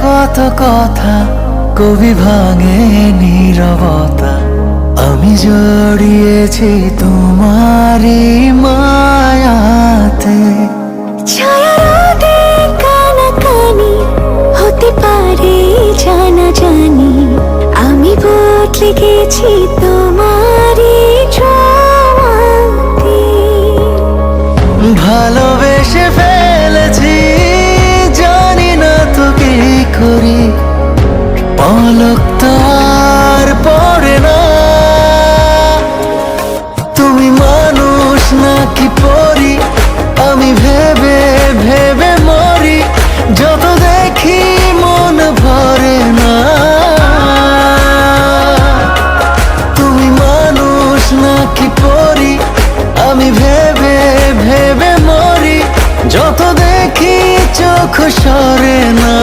কত কথা কবি ভাঙে নীরবতা। আমি জড়িয়েছি তোমারই মায়াতে। ছায়ারোদে কানাকানি হতে পারে জানা জানি, আমি বদলে গেছি তোমারই ছোঁয়াতে। ভালোবেসে ফেলেছি জানি না তো কি করি, পলক তো আর পড়ে না। তুমি মানুষ নাকি পরি, আমি ভেবে ভেবে মরি, যত দেখি মন ভরে না। তুমি মানুষ নাকি পরি, আমি ভেবে ভেবে মরি, যত দেখি চোখ সরে না।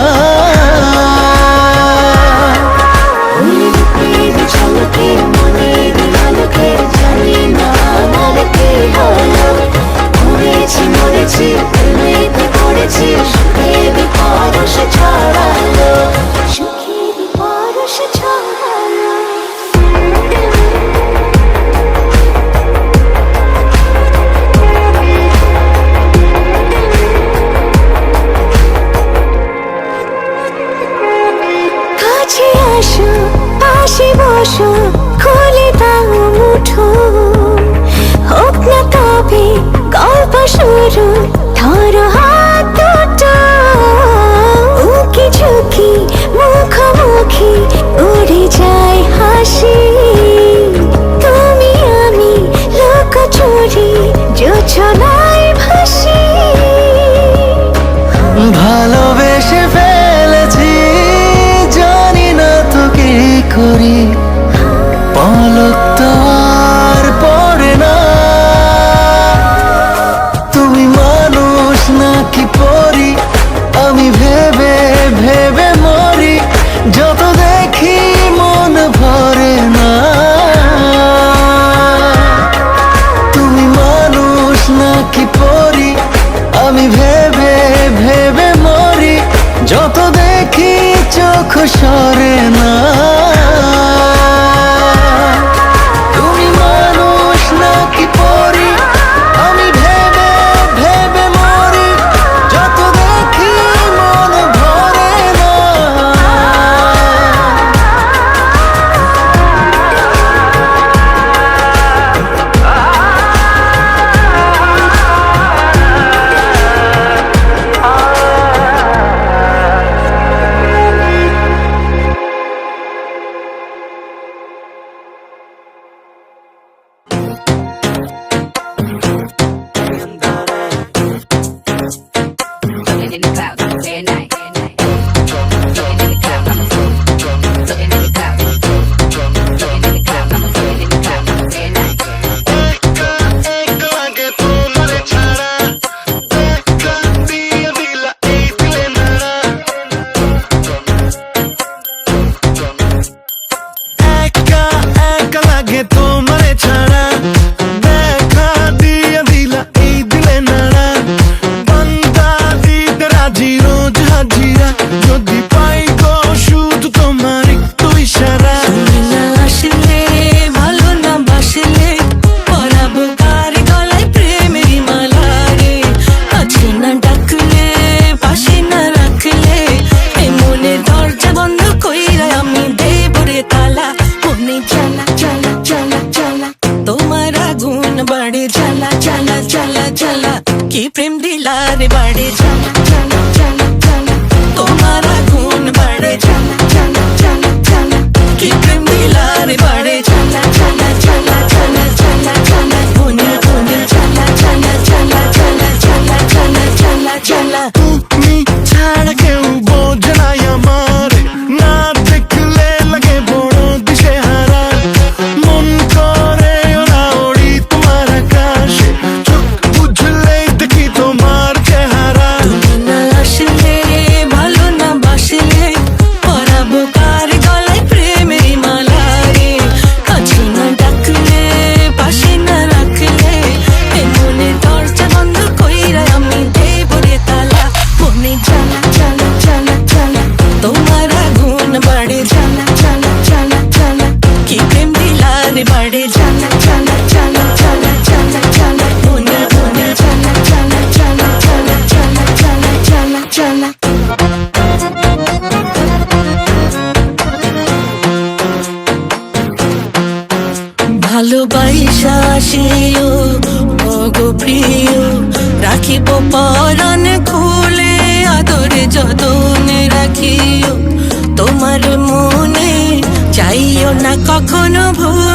পাশে বসো, খুলে দাও মুঠো, হোক না তবে গল্প শুরু, ধরো হাত দুটো। উকি ঝুঁকি মুখোমুখি উড়ে যায় হাসি, তুমি আমি লুকোচুরি জোছনায় ভাসি। ভালোবেসে ফেলেছি জানি না তো কি করি, পলক তো আর পড়ে না। তুমি মানুষ নাকি পরি, আমি ভেবে ভেবে মরি, যত দেখি মন ভরে না। তুমি মানুষ নাকি পরি, আমি ভেবে ভেবে মরি, যত দেখি চোখ সরে না। তুমি মানুষ নাকি পরি, আমি ভেবে ভেবে মরি, যত দেখি মন ভরে না। In the clouds, day and night. Floating in the clouds, I'm floating in the clouds. Floating in the clouds, I'm floating in the clouds, day and night. একা একা লাগে তোমারে ছাড়া, দেখা দিয়ে দিলা এই দিলে নাড়া। বান্দা দিতে রাজি রোজ হাজিরা, যদি পাই গো শুধু তোমার একটু ইশারা। না আসলে ভালো না বাসলে পরাবো কার গলায় প্রেমের মালা রে। কাছে না ডাকলে পাশে না রাখলে এ মনের দরজা বন্ধ কইরা আমি দেব রে তালা। মনে জ্বালা জ্বালা জ্বালা জ্বালা, তোমার আগুন বাড়ে জ্বালা জ্বালা জ্বালা জ্বালা, কি প্রেম দিলা রে বাড়ে জ্বালা জ্বালা জ্বালা জ্বালা, তোমার আগুন বাড়ে জ্বালা জ্বালা জ্বালা জ্বালা, কি প্রেম দিলা রে বাড়ে জ্বালা জ্বালা জ্বালা জ্বালা জ্বালা জ্বালা, মনে মনে জ্বালা জ্বালা জ্বালা জ্বালা জ্বালা জ্বালা জ্বালা জ্বালা। তুমি ছাড়া কেউ বোঝে না আমারে, না দেখলে লাগে বড় দিশেহারা। মন করে ওরা ওড়ি তোমার আকাশে, চোখ বুঝলেই দেখি তোমার চেহারা। তুমি না আসিও ওগো প্রিয়, রাখিব পরাণ খুলে আদরে যতনে রাখিও। তোমার মনে চাইও না কখনো ভুল,